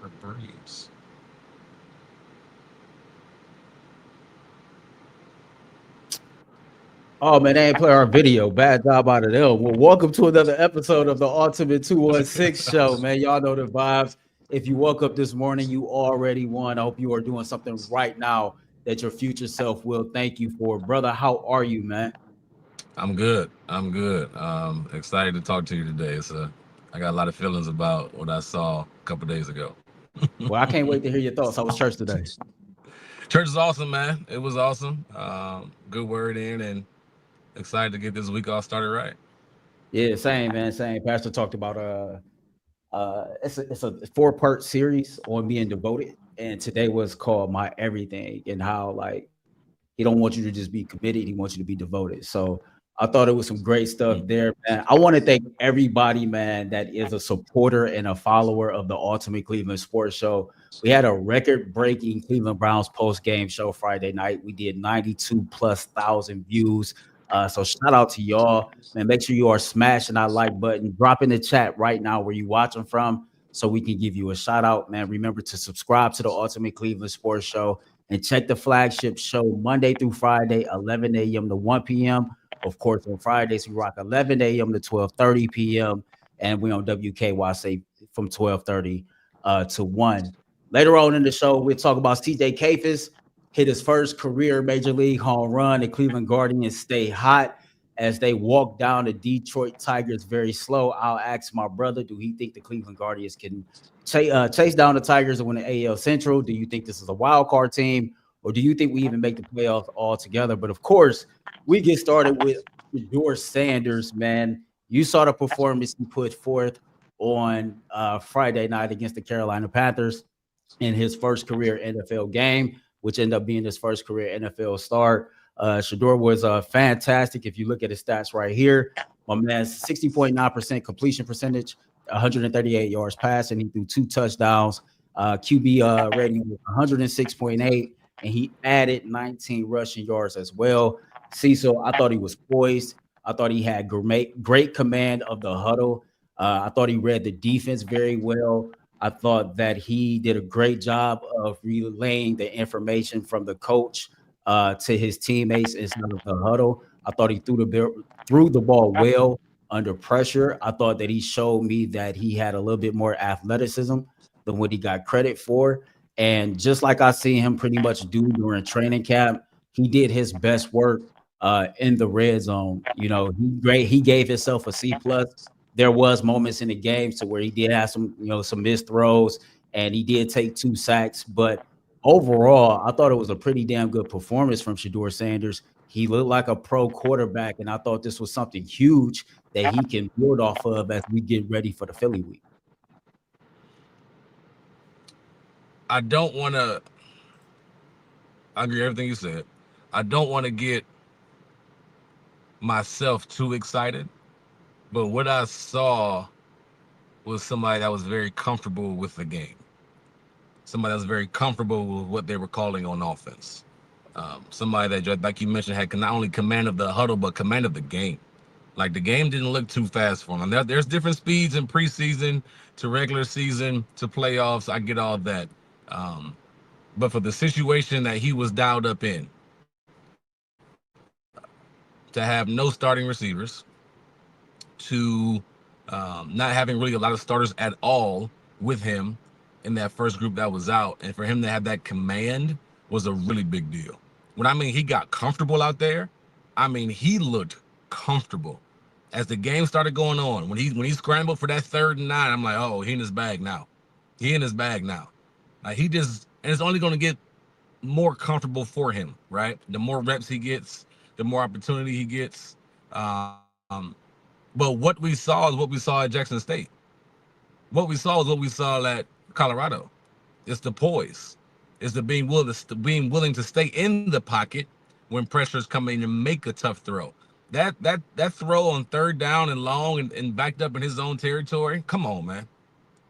The Braves. Oh man, they ain't play our video. Bad job out of them. Well, welcome to another episode of the Ultimate 216 Show, man. Y'all know the vibes. If you woke up this morning, you already won. I hope you are doing something right now that your future self will thank you for. Brother, how are you, man? I'm good. I'm good. Excited to talk to you today. I got a lot of feelings about what I saw a couple days ago. Well, I can't wait to hear your thoughts. How was church today? Church is awesome, man. It was awesome. Good word in, and excited to get this week all started right. Yeah, same, man. Same. Pastor talked about it's a 4-part series on being devoted. And today was called My Everything, and how like he don't want you to just be committed. He wants you to be devoted. So I thought it was some great stuff there, man. I want to thank everybody, man, that is a supporter and a follower of the Ultimate Cleveland Sports Show. We had a record-breaking Cleveland Browns post-game show Friday night. We did 92 plus thousand views. So shout out to y'all, man. Make sure you are smashing that like button. Drop in the chat right now where you watching from, so we can give you a shout out, man. Remember to subscribe to the Ultimate Cleveland Sports Show and check the flagship show Monday through Friday, 11 a.m. to 1 p.m. Of course, on Fridays, we rock 11 a.m. to 12:30 p.m. And we on WKYC from 12:30 to 1. Later on in the show, we'll talk about CJ Kayfus hit his first career major league home run. The Cleveland Guardians stay hot as they walk down the Detroit Tigers very slow. I'll ask my brother, do he think the Cleveland Guardians can chase down the Tigers and win the AL Central? Do you think this is a wild card team, or do you think we even make the playoffs altogether? But of course, we get started with Shedeur Sanders, man. You saw the performance he put forth on Friday night against the Carolina Panthers in his first career NFL game, which ended up being his first career NFL start. Shedeur was fantastic. If you look at his stats right here, my man's 60.9% completion percentage, 138 yards passing. He threw 2 touchdowns. QB rating was 106.8, and he added 19 rushing yards as well. Cecil, I thought he was poised. I thought he had great command of the huddle. I thought he read the defense very well. I thought that he did a great job of relaying the information from the coach to his teammates instead of the huddle. I thought he threw the ball well under pressure. I thought that he showed me that he had a little bit more athleticism than what he got credit for. And just like I see him pretty much do during training camp, he did his best work in the red zone. You know, he gave himself a C+. There was moments in the game to where he did have some, some missed throws, and he did take 2 sacks. But overall, I thought it was a pretty damn good performance from Shedeur Sanders. He looked like a pro quarterback, and I thought this was something huge that he can build off of as we get ready for the Philly week. I don't want to. I agree with everything you said. I don't want to get myself too excited, but what I saw was somebody that was very comfortable with the game. Somebody that was very comfortable with what they were calling on offense. Somebody that, like you mentioned, had not only command of the huddle, but command of the game. Like the game didn't look too fast for him. There's different speeds in preseason to regular season to playoffs. I get all that. But for the situation that he was dialed up in, to have no starting receivers, to not having really a lot of starters at all with him in that first group that was out, and for him to have that command was a really big deal. When I mean he got comfortable out there, I mean he looked comfortable. As the game started going on, when he scrambled for that 3rd and 9, I'm like, oh, he in his bag now. He in his bag now. Like he just, and it's only going to get more comfortable for him, right? The more reps he gets, the more opportunity he gets. But what we saw is what we saw at Jackson State. What we saw is what we saw at Colorado. It's the poise. It's the being willing to stay in the pocket when pressure's coming and make a tough throw. That throw on 3rd down and long and backed up in his own territory. Come on, man.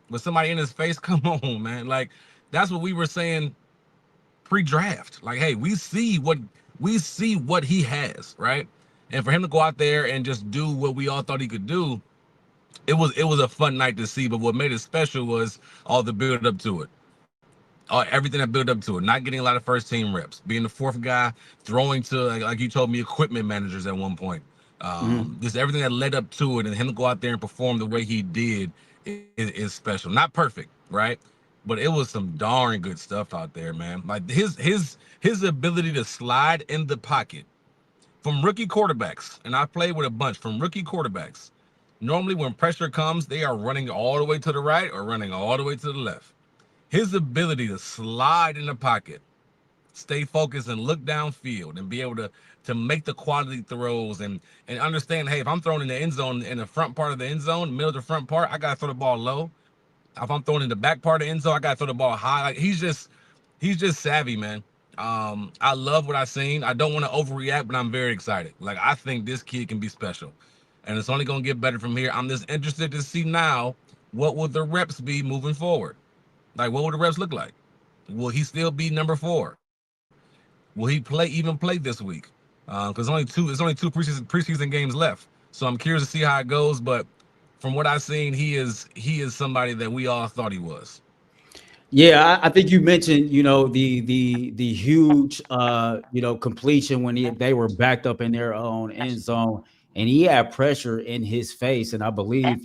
With somebody in his face, come on, man. Like that's what we were saying pre-draft. Like, hey, we see what he has, right? And for him to go out there and just do what we all thought he could do, it was a fun night to see. But what made it special was all the build up to it. Everything that built up to it, not getting a lot of first team reps, being the fourth guy, throwing to like you told me, equipment managers at one point. Mhm. Just everything that led up to it, and him to go out there and perform the way he did is special. Not perfect, right? But it was some darn good stuff out there, man. Like his ability to slide in the pocket from rookie quarterbacks, and I've played with a bunch from rookie quarterbacks. Normally, when pressure comes, they are running all the way to the right or running all the way to the left. His ability to slide in the pocket, stay focused, and look downfield, and be able to make the quality throws, and understand, hey, if I'm throwing in the end zone, in the front part of the end zone, middle of the front part, I gotta throw the ball low. If I'm throwing in the back part of the end zone, I gotta throw the ball high. Like he's just savvy, man. I love what I've seen. I don't want to overreact, but I'm very excited. Like, I think this kid can be special, and it's only gonna get better from here. I'm just interested to see now what will the reps be moving forward. Like, what will the reps look like? Will he still be number 4? Will he even play this week? Because there's only two preseason games left. So I'm curious to see how it goes. But from what I've seen, he is somebody that we all thought he was. Yeah, I think you mentioned, the huge, completion when they were backed up in their own end zone, and he had pressure in his face, and I believe,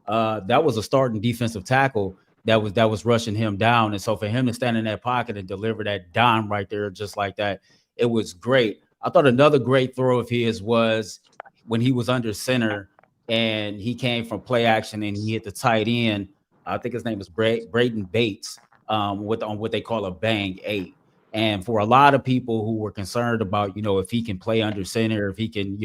that was a starting defensive tackle that was rushing him down, and so for him to stand in that pocket and deliver that dime right there, just like that, it was great. I thought another great throw of his was when he was under center and he came from play action and he hit the tight end. I think his name is Braden Bates, with on what they call a bang eight. And for a lot of people who were concerned about, if he can play under center, if he can,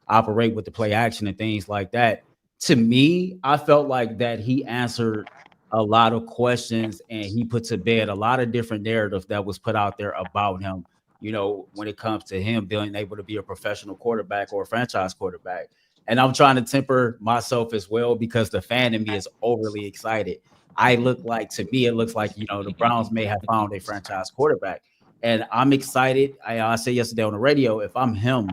operate with the play action and things like that, to me, I felt like that he answered a lot of questions and he put to bed a lot of different narratives that was put out there about him, when it comes to him being able to be a professional quarterback or a franchise quarterback. And I'm trying to temper myself as well because the fan in me is overly excited. To me, it looks like, the Browns may have found a franchise quarterback. And I'm excited. I said yesterday on the radio, if I'm him,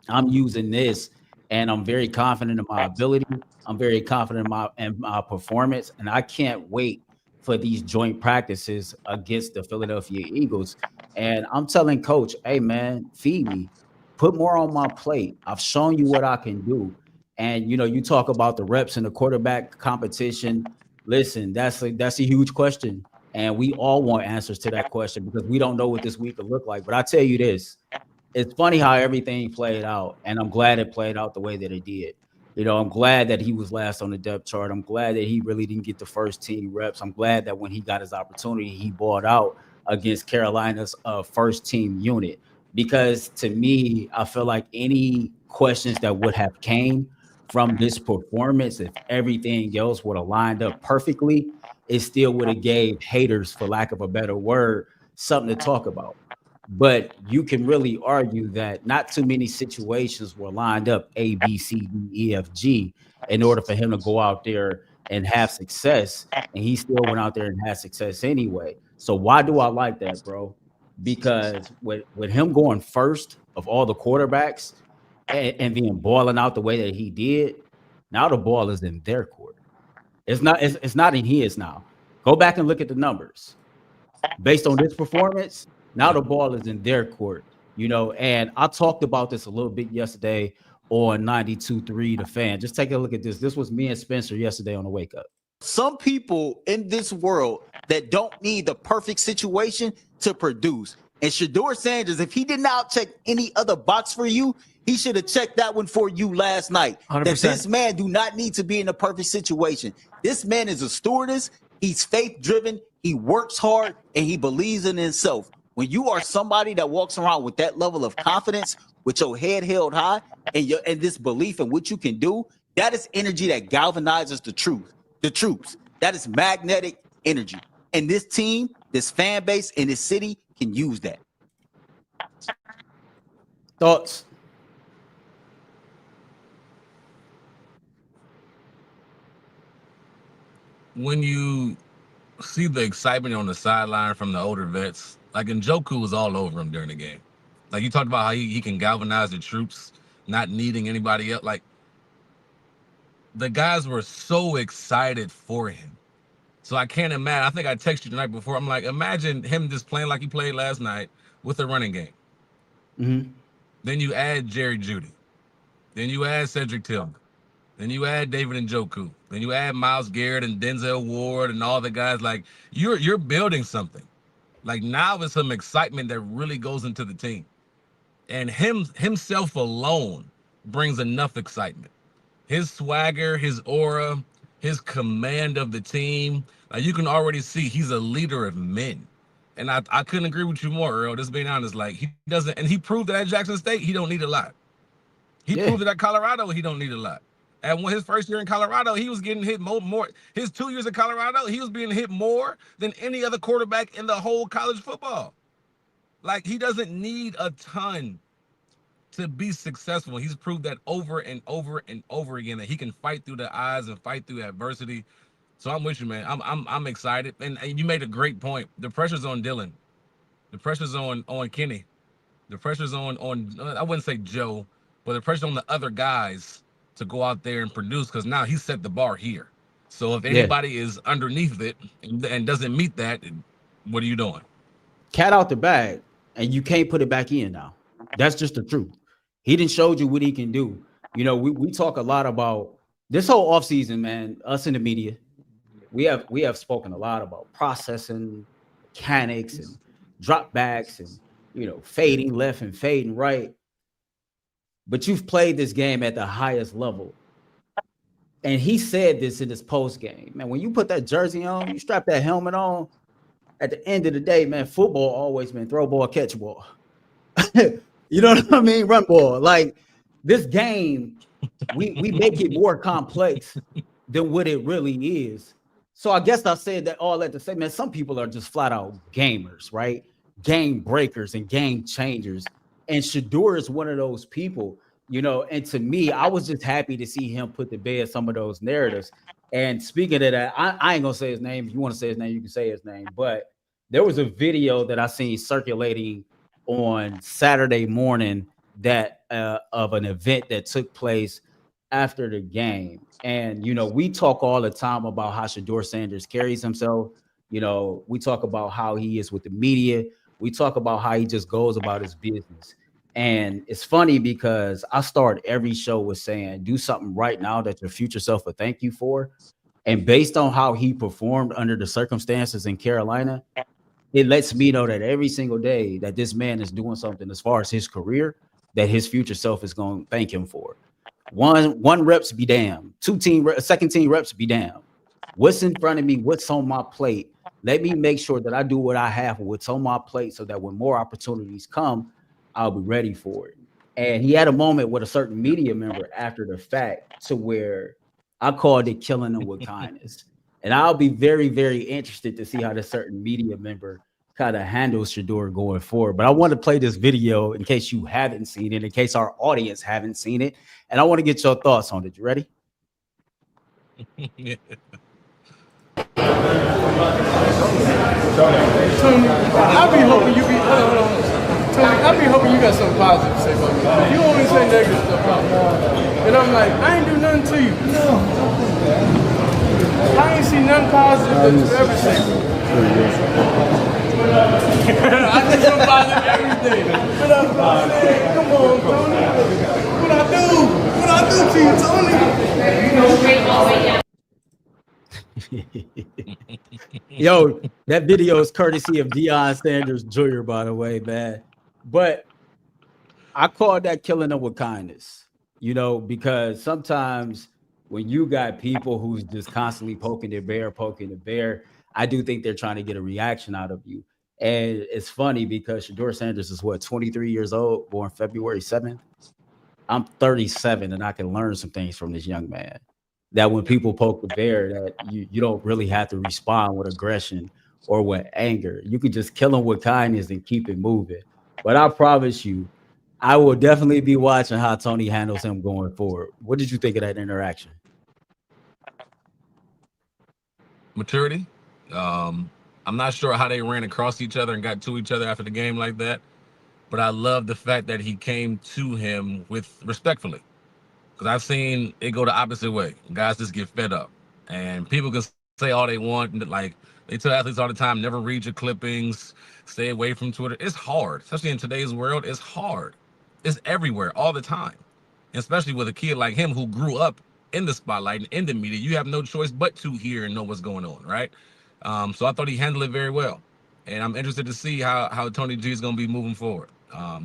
I'm using this, and I'm very confident in my ability. I'm very confident in my performance, and I can't wait for these joint practices against the Philadelphia Eagles. And I'm telling Coach, hey man, feed me, put more on my plate. I've shown you what I can do. And you talk about the reps in the quarterback competition. Listen, that's a huge question, and we all want answers to that question because we don't know what this week will look like. But I tell you this, it's funny how everything played out, and I'm glad it played out the way that it did. I'm glad that he was last on the depth chart. I'm glad that he really didn't get the first team reps. I'm glad that when he got his opportunity, he balled out against Carolina's first team unit. Because to me, I feel like any questions that would have came from this performance, if everything else would have lined up perfectly, it still would have gave haters, for lack of a better word, something to talk about. But you can really argue that not too many situations were lined up A, B, C, D, E, F, G in order for him to go out there and have success. And he still went out there and had success anyway. So why do I like that, bro? Because with him going first of all the quarterbacks and being balling out the way that he did, now the ball is in their court. It's not in his now. Go back and look at the numbers based on this performance. Now Yeah. the ball is in their court, and I talked about this a little bit yesterday on 92.3 The Fan. Just take a look at this. This was me and Spencer yesterday on the wake up. Some people in this world that don't need the perfect situation to produce. And Shedeur Sanders, if he did not check any other box for you, he should have checked that one for you last night. 100%. That this man do not need to be in a perfect situation. This man is a stewardess. He's faith-driven. He works hard, and he believes in himself. When you are somebody that walks around with that level of confidence, with your head held high, and this belief in what you can do, that is energy that galvanizes the troops. That is magnetic energy. And this team, this fan base, and this city can use that. Thoughts? When you see the excitement on the sideline from the older vets, like Njoku was all over him during the game. Like, you talked about how he can galvanize the troops, not needing anybody else. Like, the guys were so excited for him. So I can't imagine. I think I texted you the night before. I'm like, imagine him just playing like he played last night with a running game. Mm-hmm. Then you add Jerry Jeudy. Then you add Cedric Tillman. Then you add David Njoku. Then you add Myles Garrett and Denzel Ward and all the guys. Like you're building something. Like now it's some excitement that really goes into the team. And himself alone brings enough excitement. His swagger, his aura, his command of the team. Like you can already see he's a leader of men. And I couldn't agree with you more, Earl. Just being honest, like he doesn't, and he proved that at Jackson State, he don't need a lot. He proved it at Colorado, he don't need a lot. And when his first year in Colorado, he was getting hit more. His 2 years in Colorado, he was being hit more than any other quarterback in the whole college football. Like he doesn't need a ton to be successful. He's proved that over and over and over again that he can fight through the odds and fight through adversity. So I'm with you, man. I'm excited. And you made a great point. The pressure's on Dylan. The pressure's on Kenny. The pressure's on I wouldn't say Joe, but the pressure's on the other guys to go out there and produce because now he set the bar here. So if anybody is underneath it and doesn't meet that, what are you doing? Cat out the bag, and you can't put it back in now. That's just the truth. He didn't show you what he can do. You know, we talk a lot about this whole offseason, man. Us in the media, we have spoken a lot about processing, mechanics, and drop backs, and fading left and fading right. But you've played this game at the highest level. And he said this in his post game. Man, when you put that jersey on, you strap that helmet on, at the end of the day, man, football always been throw ball, catch ball. You know what I mean? Run ball. Like this game, we make it more complex than what it really is. So I guess I said that all that to say, man, some people are just flat out gamers, right? Game breakers and game changers. And Shedeur is one of those people, and to me, I was just happy to see him put to bed some of those narratives. And speaking of that, I ain't gonna say his name. If you want to say his name, you can say his name. But there was a video that I seen circulating on Saturday morning that of an event that took place after the game. And, we talk all the time about how Shedeur Sanders carries himself. We talk about how he is with the media. We talk about how he just goes about his business. And it's funny because I start every show with saying, do something right now that your future self will thank you for. And based on how he performed under the circumstances in Carolina, it lets me know that every single day that this man is doing something as far as his career that his future self is going to thank him for. One reps be damned. Second team reps be damned. What's in front of me? What's on my plate? Let me make sure that I do what I have with what's on my plate so that when more opportunities come, I'll be ready for it. And he had a moment with a certain media member after the fact to where I called it killing them with kindness. And I'll be very, very interested to see how this certain media member kind of handles Shedeur going forward. But I want to play this video in case you haven't seen it, in case our audience haven't seen it. And I want to get your thoughts on it. You ready? Tony, I be hoping you be Tony, I be hoping you got something positive to say about me. You always say negative stuff about me. And I'm like, I ain't do nothing to you. No. I ain't seen nothing positive that you ever say. I did something positive every day. What up, man? Come on, Tony. What I do? What I do to you, Tony? Yo, that video is courtesy of Deion Sanders Jr., by the way, man. But I call that killing them with kindness, because sometimes when you got people who's just constantly poking the bear, I do think they're trying to get a reaction out of you. And it's funny because Shedeur Sanders is 23 years old, born February 7th. I'm 37 and I can learn some things from this young man. That when people poke the bear, that you don't really have to respond with aggression or with anger. You can just kill them with kindness and keep it moving. But I promise you, I will definitely be watching how Tony handles him going forward. What did you think of that interaction? Maturity. I'm not sure how they ran across each other and got to each other after the game like that, but I love the fact that he came to him with respectfully. because I've seen it go the opposite way. Guys just get fed up, and people can say all they want. Like they tell athletes all the time, never read your clippings, stay away from Twitter. It's hard, especially in today's world. It's hard. It's everywhere all the time, and especially with a kid like him who grew up in the spotlight and in the media. You have no choice but to hear and know what's going on, right? So I thought he handled it very well, and I'm interested to see how Tony G is going to be moving forward.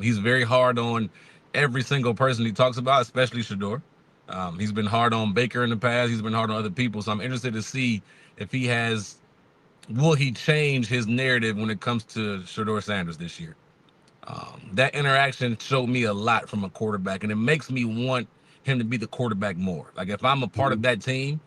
He's very hard on every single person he talks about, especially Shedeur. He's been hard on Baker in the past. He's been hard on other people. So I'm interested to see if will he change his narrative when it comes to Shedeur Sanders this year. That interaction showed me a lot from a quarterback, and it makes me want him to be the quarterback more. Like if I'm a part of that team,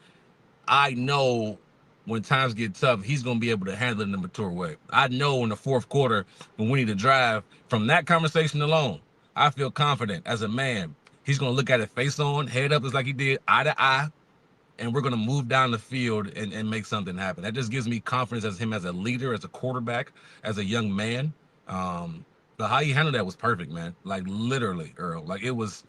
I know when times get tough, he's going to be able to handle it in a mature way. I know in the fourth quarter when we need to drive, from that conversation alone, I feel confident as a man. He's going to look at it face on, head up, just like he did, eye to eye, and we're going to move down the field and make something happen. That just gives me confidence as him as a leader, as a quarterback, as a young man. But how he handled that was perfect, man. Like literally, Earl. Like it was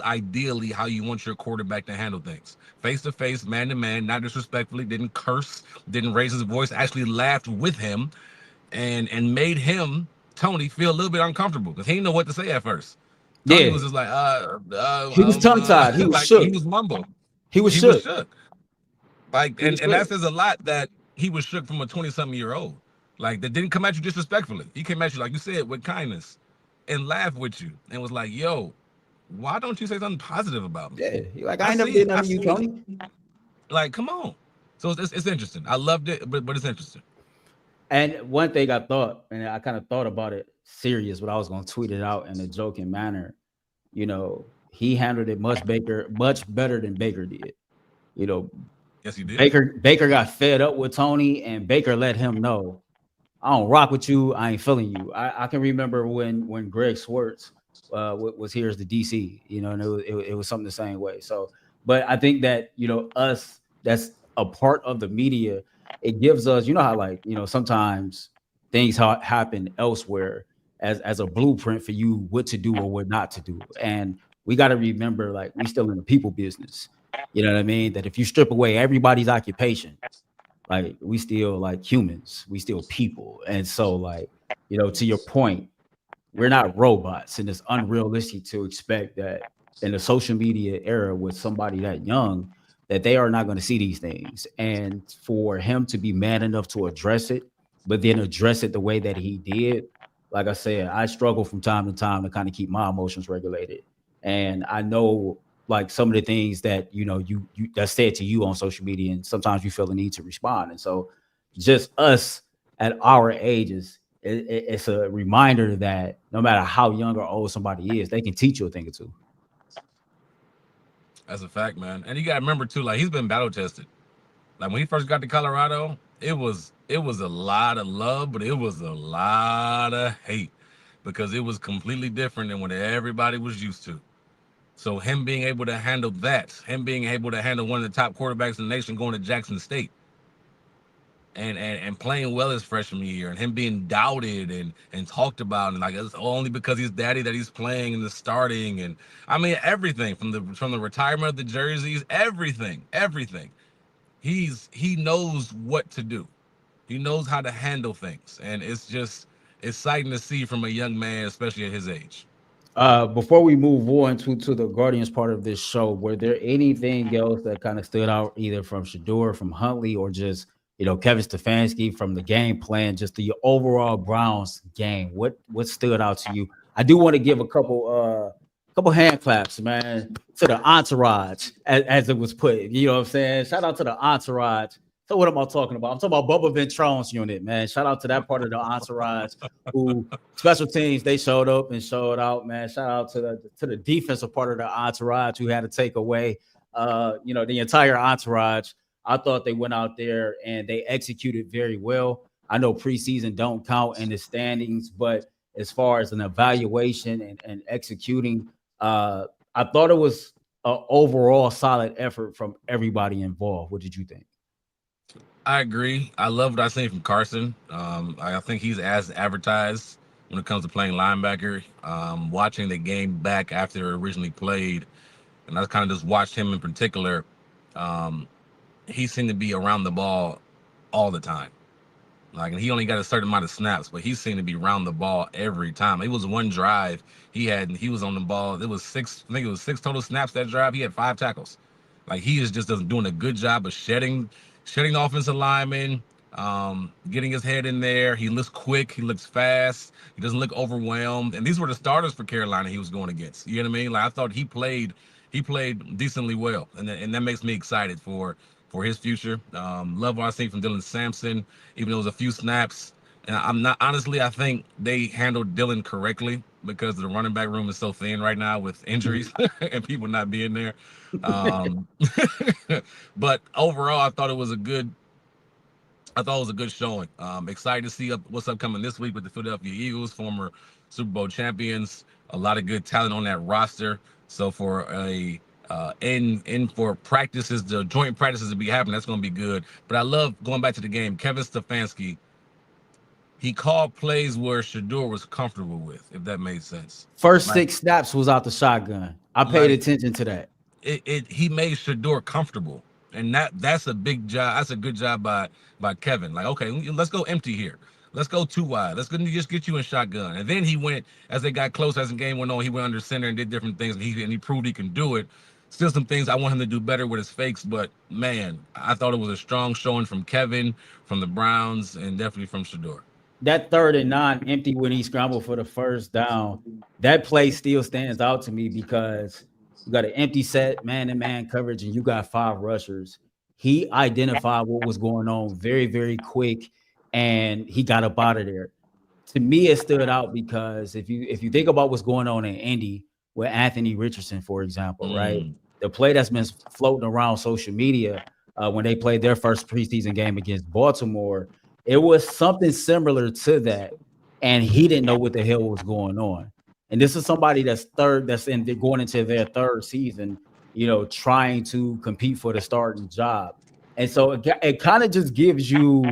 ideally how you want your quarterback to handle things. Face to face, man to man, not disrespectfully, didn't curse, didn't raise his voice, actually laughed with him and made him, Tony, feel a little bit uncomfortable because he didn't know what to say at first. Tony was just like, he was tongue-tied. He was like, shook. He was mumbled. He was shook. Like, and that says a lot that he was shook from a 20-something-year-old. Like, that didn't come at you disrespectfully. He came at you, like you said, with kindness and laughed with you and was like, yo, why don't you say something positive about me? Yeah, he like, I ain't never did nothing to you, Tony. Like, come on. So it's interesting. I loved it, but it's interesting. And one thing I thought, and I kind of thought about it serious, but I was going to tweet it out in a joking manner. You know, he handled it much better than Baker did. You know, yes, he did. Baker got fed up with Tony, and Baker let him know, I don't rock with you. I ain't feeling you. I can remember when Greg Swartz was here as the DC, you know, and it was something the same way. So, but I think that, you know, us, that's a part of the media. It gives us, you know, how like, you know, sometimes things happen elsewhere as a blueprint for you what to do or what not to do. And we got to remember, like, we still in the people business. You know what I mean? That if you strip away everybody's occupation, like, we still like humans, we still people. And so, like, you know, to your point, we're not robots, and it's unrealistic to expect that in the social media era with somebody that young, that they are not going to see these things. And for him to be man enough to address it, but then address it the way that he did, like I said, I struggle from time to time to kind of keep my emotions regulated. And I know, like, some of the things that, you know, you that's said to you on social media, and sometimes you feel the need to respond. And so just us at our ages, it's a reminder that no matter how young or old somebody is, they can teach you a thing or two. That's a fact, man. And you got to remember too, like, he's been battle tested. Like, when he first got to Colorado, it was a lot of love, but it was a lot of hate because it was completely different than what everybody was used to. So him being able to handle that, him being able to handle one of the top quarterbacks in the nation going to Jackson State and playing well his freshman year, and him being doubted and talked about, and like, it's only because he's daddy that he's playing and the starting, and I mean everything from the retirement of the jerseys, everything. He knows what to do. He knows how to handle things, and it's just exciting to see from a young man, especially at his age. Before we move on to the Guardians part of this show, were there anything else that kind of stood out either from Shedeur, from Huntley, or just, you know, Kevin Stefanski, from the game plan, just the overall Browns game? What stood out to you? I do want to give a couple hand claps, man, to the entourage, as it was put. You know what I'm saying? Shout out to the entourage. So what am I talking about? I'm talking about Bubba Ventrone's unit, man. Shout out to that part of the entourage who, special teams, they showed up and showed out, man. Shout out to the defensive part of the entourage who had to take away, you know, the entire entourage. I thought they went out there and they executed very well. I know preseason don't count in the standings, but as far as an evaluation and executing, I thought it was an overall solid effort from everybody involved. What did you think? I agree. I love what I seen from Carson. I think he's as advertised when it comes to playing linebacker. Watching the game back after it originally played, and I kind of just watched him in particular. He seemed to be around the ball all the time. Like, and he only got a certain amount of snaps, but he seemed to be around the ball every time. It was one drive he was on the ball. It was 6 total snaps that drive. He had 5 tackles. Like, he is just doing a good job of shedding the offensive lineman, getting his head in there. He looks quick. He looks fast. He doesn't look overwhelmed. And these were the starters for Carolina he was going against. You know what I mean? Like, I thought he played decently well, and that makes me excited for his future. Love what I see from Dylan Sampson, even though it was a few snaps. And I think they handled Dylan correctly because the running back room is so thin right now with injuries and people not being there. But overall, I thought it was a good showing. Excited to see what's upcoming this week with the Philadelphia Eagles, former Super Bowl champions. A lot of good talent on that roster. So for for practices, the joint practices to be happening, that's going to be good. But I love going back to the game. Kevin Stefanski, he called plays where Shedeur was comfortable with, if that made sense. First 6 snaps was out the shotgun. I paid attention to that. He made Shedeur comfortable, and that's a big job. That's a good job by Kevin. Like, okay, let's go empty here. Let's go 2 wide. Let's just get you in shotgun. And then he went, as they got close, as the game went on, he went under center and did different things, and he proved he can do it. Still some things I want him to do better with his fakes, but man, I thought it was a strong showing from Kevin, from the Browns, and definitely from Shedeur. That 3rd and 9 empty when he scrambled for the first down, that play still stands out to me because you got an empty set, man-to-man coverage, and you got 5 rushers. He identified what was going on very, very quick, and he got up out of there. To me, it stood out because if you think about what's going on in Indy with Anthony Richardson, for example, right? The play that's been floating around social media when they played their first preseason game against Baltimore, it was something similar to that, and he didn't know what the hell was going on. And this is somebody that's going into their 3rd season, trying to compete for the starting job. And so it kind of just gives you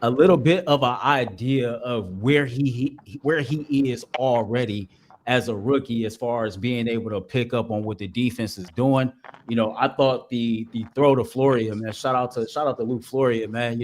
a little bit of an idea of where he is already as a rookie, as far as being able to pick up on what the defense is doing. I thought the throw to Floria, man, shout out to Luke Floria, man,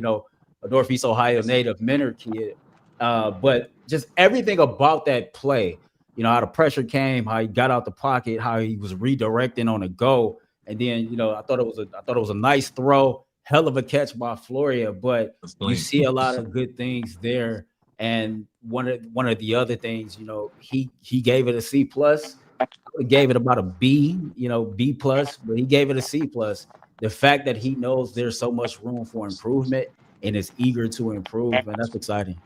a Northeast Ohio native, Menor kid. But just everything about that play, how the pressure came, how he got out the pocket, how he was redirecting on a go. And then, I thought it was a nice throw, hell of a catch by Floria, but you see a lot of good things there. And one of the other things, he gave it a C+. I gave it about a B, B+, but he gave it a C+. The fact that he knows there's so much room for improvement and is eager to improve, and that's exciting.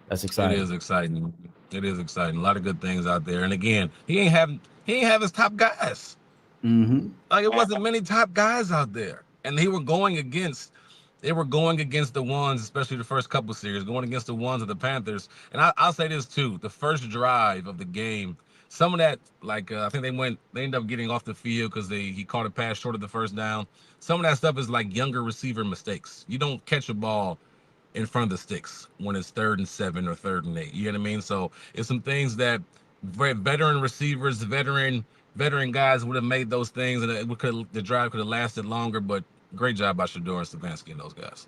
That's exciting. It is exciting. It is exciting. A lot of good things out there. And again, he ain't have his top guys. Like, it wasn't many top guys out there, and they were going against the ones, especially the first couple series, going against the ones of the Panthers. And I'll say this too: the first drive of the game, some of that, like I think they ended up getting off the field because he caught a pass short of the first down. Some of that stuff is like younger receiver mistakes. You don't catch a ball in front of the sticks when it's 3rd and 7 or 3rd and 8. You know what I mean? So it's some things that veteran receivers, veteran guys would have made those things, and the drive could have lasted longer. But great job by Shedeur and Stefanski and those guys.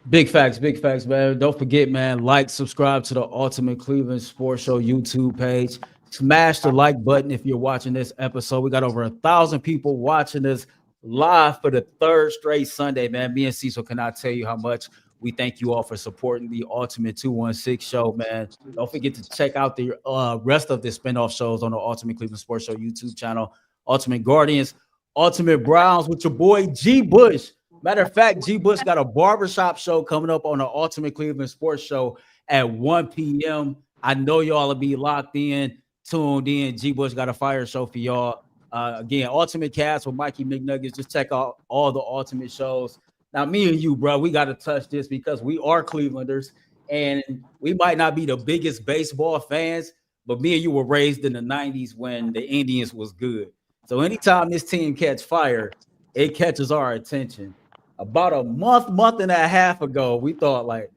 Big facts, man. Don't forget, man, like, subscribe to the Ultimate Cleveland Sports Show YouTube page. Smash the like button if you're watching this episode. We got over 1,000 people watching this live for the 3rd straight Sunday, man. Me and Cecil cannot tell you how much we thank you all for supporting the Ultimate 216 show, man. Don't forget to check out the rest of the spinoff shows on the Ultimate Cleveland Sports Show YouTube channel. Ultimate Guardians, Ultimate Browns with your boy G. Bush. Matter of fact, G. Bush got a barbershop show coming up on the Ultimate Cleveland Sports Show at 1 p.m. I know y'all will be locked in, tuned in. G. Bush got a fire show for y'all. Again, Ultimate Cast with Mikey McNuggets. Just check out all the Ultimate shows. Now, me and you, bro, we got to touch this because we are Clevelanders, and we might not be the biggest baseball fans, but me and you were raised in the 90s when the Indians was good. So anytime this team catch fire, it catches our attention. About a month and a half ago, we thought like,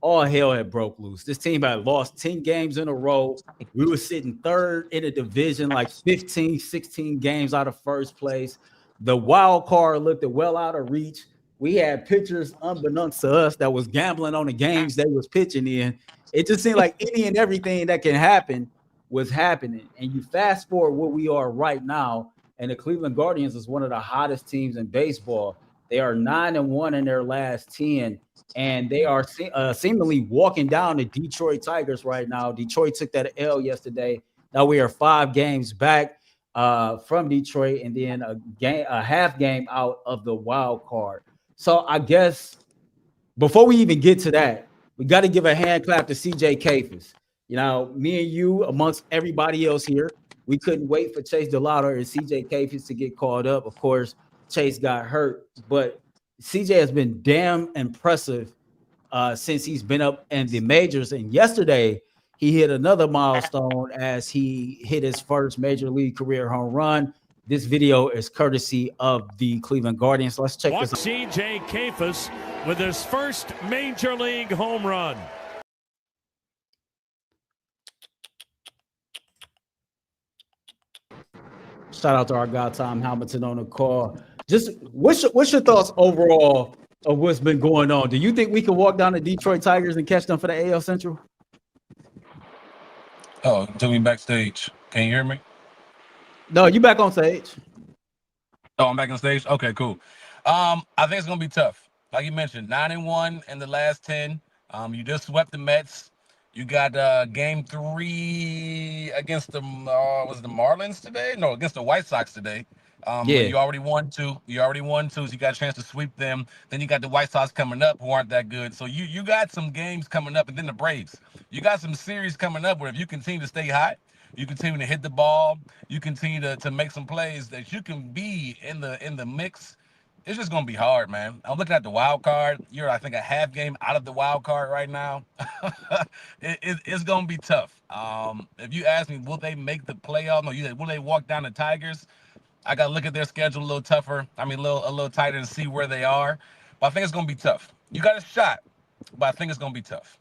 all hell had broke loose. This team had lost 10 games in a row. We were sitting third in the division, like 15, 16 games out of first place. The wild card looked well out of reach. We had pitchers unbeknownst to us that was gambling on the games they was pitching in. It just seemed like any and everything that can happen was happening. And you fast forward where we are right now, and the Cleveland Guardians is one of the hottest teams in baseball. They are 9-1 in their last 10, and they are seemingly walking down the Detroit Tigers right now. Detroit took that L yesterday. Now we are 5 games back from Detroit, and then a half game out of the wild card. So I guess before we even get to that, we got to give a hand clap to CJ Kayfus. You know, me and you, amongst everybody else here, we couldn't wait for Chase Delauder and CJ Kayfus to get called up. Of course, Chase got hurt, but CJ has been damn impressive since he's been up in the majors. And yesterday, he hit another milestone as he hit his first major league career home run. This video is courtesy of the Cleveland Guardians. Let's check this out. CJ Kayfus with his first major league home run. Shout out to our guy Tom Hamilton on the call. Just what's your thoughts overall of what's been going on? Do you think we can walk down the Detroit Tigers and catch them for the AL Central? Oh, took me backstage. Can you hear me? No, you back on stage. Oh, I'm back on stage? Okay, cool. I think it's going to be tough. Like you mentioned, 9-1 in the last 10. You just swept the Mets. You got game 3 against the was it the Marlins today? No, against the White Sox today. Yeah. You already won 2. So you got a chance to sweep them. Then you got the White Sox coming up who aren't that good. So you got some games coming up, and then the Braves. You got some series coming up where if you continue to stay hot, you continue to hit the ball, you continue to make some plays that you can be in the mix. It's just gonna be hard, man. I'm looking at the wild card. You're, I think, a half game out of the wild card right now. It's gonna be tough. If you ask me, will they make the playoff? No, you said, will they walk down the Tigers? I gotta look at their schedule a little tougher. I mean, a little tighter to see where they are. But I think it's gonna be tough. You got a shot, but I think it's gonna be tough.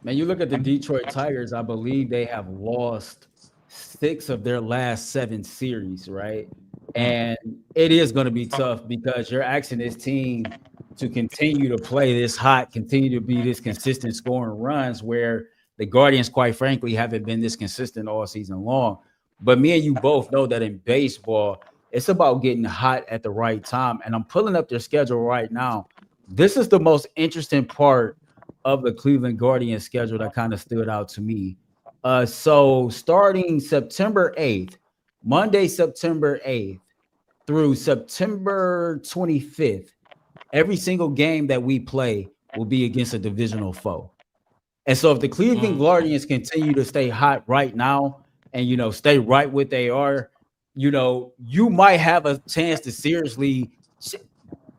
Man, you look at the Detroit Tigers, I believe they have lost 6 of their last 7 series, right? And it is going to be tough because you're asking this team to continue to play this hot, continue to be this consistent scoring runs where the Guardians, quite frankly, haven't been this consistent all season long. But me and you both know that in baseball, it's about getting hot at the right time. And I'm pulling up their schedule right now. This is the most interesting part of the Cleveland Guardians schedule that kind of stood out to me. So starting September 8th, Monday, September 8th through September 25th, every single game that we play will be against a divisional foe. And so if the Cleveland Guardians continue to stay hot right now and, you know, stay right where they are, you know, you might have a chance to seriously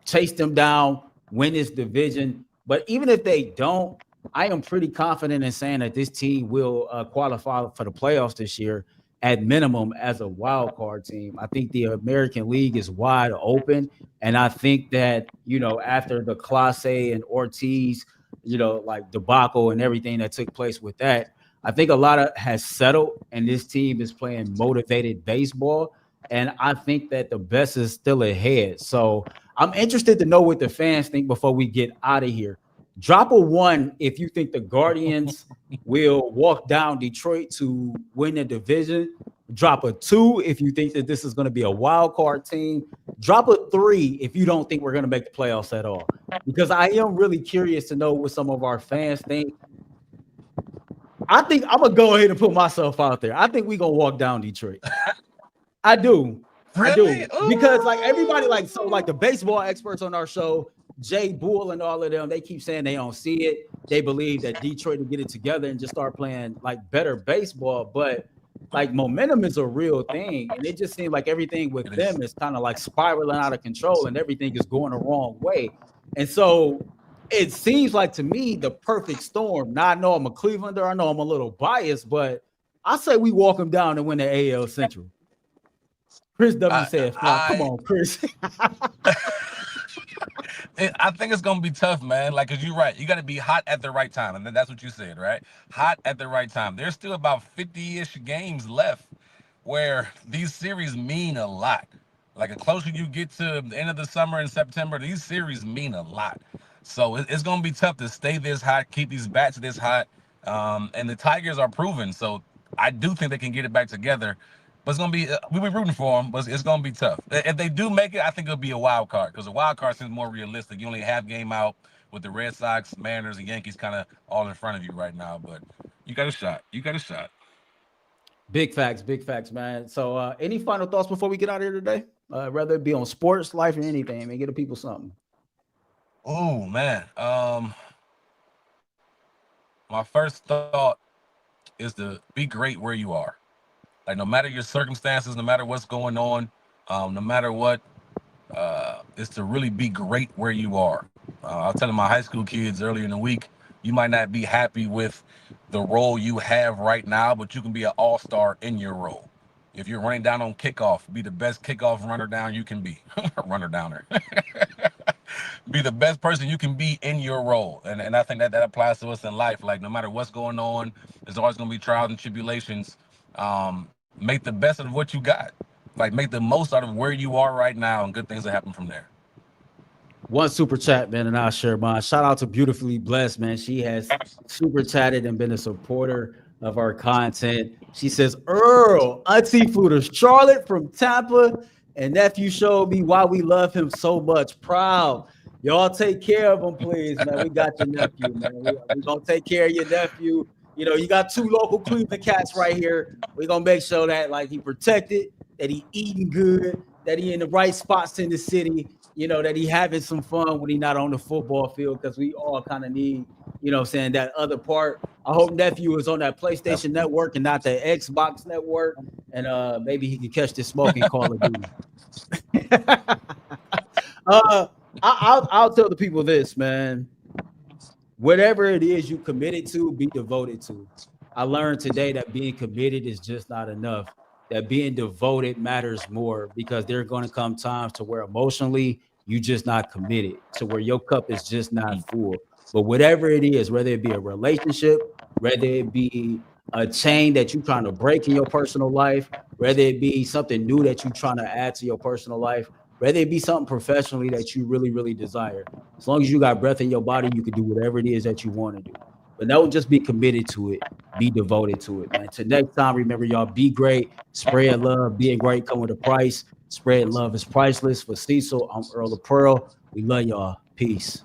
chase them down, win this division. But even if they don't, I am pretty confident in saying that this team will qualify for the playoffs this year at minimum as a wild card team. I think the American League is wide open. And I think that, you know, after the Clase and Ortiz, you know, like debacle and everything that took place with that, I think a lot of has settled and this team is playing motivated baseball. And I think that the best is still ahead. So I'm interested to know what the fans think before we get out of here. Drop a 1 if you think the Guardians will walk down Detroit to win the division. Drop a 2 if you think that this is going to be a wild card team. Drop a 3 if you don't think we're going to make the playoffs at all. Because I am really curious to know what some of our fans think. I think I'm going to go ahead and put myself out there. I think we're going to walk down Detroit. I do. Really? I do. Because like everybody, like the baseball experts on our show, Jay Bull and all of them, they keep saying they don't see it. They believe that Detroit will get it together and just start playing like better baseball. But like momentum is a real thing. And it just seems like everything with them is kind of like spiraling out of control and everything is going the wrong way. And so it seems like to me the perfect storm. Now I know I'm a Clevelander. I know I'm a little biased, but I say we walk them down and win the AL Central. Chris W said, come on, Chris. I think it's gonna be tough, man. Like, cause you're right. You got to be hot at the right time, and then that's what you said, right? Hot at the right time. There's still about 50-ish games left, where these series mean a lot. Like, the closer you get to the end of the summer in September, these series mean a lot. So it's gonna be tough to stay this hot, keep these bats this hot. And the Tigers are proven. So I do think they can get it back together. But it's gonna be we'll be rooting for them, but it's gonna be tough. If they do make it, I think it'll be a wild card because a wild card seems more realistic. You only have game out with the Red Sox, Mariners, and Yankees kind of all in front of you right now. But you got a shot. You got a shot. Big facts, man. So any final thoughts before we get out of here today? Whether it be on sports, life, or anything, man, get the people something. Oh man. My first thought is to be great where you are. Like, no matter your circumstances, no matter what's going on, no matter what, is to really be great where you are. I was telling my high school kids earlier in the week, you might not be happy with the role you have right now, but you can be an all-star in your role. If you're running down on kickoff, be the best kickoff runner down you can be. Runner downer. Be the best person you can be in your role. And I think that applies to us in life. Like, no matter what's going on, there's always going to be trials and tribulations. Make the best of what you got. Like, make the most out of where you are right now, and good things will happen from there. One super chat, man, and I'll share mine. Shout out to Beautifully Blessed, man. She has super chatted and been a supporter of our content. She says, Earl, Auntie flew to Charlotte from Tampa, and nephew showed me why we love him so much. Proud. Y'all take care of him, please, man. We got your nephew, man. We're going to take care of your nephew. You know, you got two local Cleveland cats right here. We're going to make sure that, like, he protected, that he eating good, that he in the right spots in the city, you know, that he having some fun when he not on the football field, because we all kind of need, you know what I'm saying, that other part. I hope nephew is on that PlayStation Network and not the Xbox Network, and maybe he can catch this smoking Call of Duty. I'll tell the people this, man. Whatever it is you committed to, be devoted to. I learned today that being committed is just not enough. That being devoted matters more, because there are going to come times to where emotionally you just not committed, to where your cup is just not full. But whatever it is, whether it be a relationship, whether it be a chain that you're trying to break in your personal life, whether it be something new that you're trying to add to your personal life, whether it be something professionally that you really, really desire. As long as you got breath in your body, you can do whatever it is that you want to do. But don't just be committed to it. Be devoted to it, man. Till next time, remember, y'all, be great. Spread love. Being great come with a price. Spread love is priceless. For Cecil, I'm Earl of Pearl. We love y'all. Peace.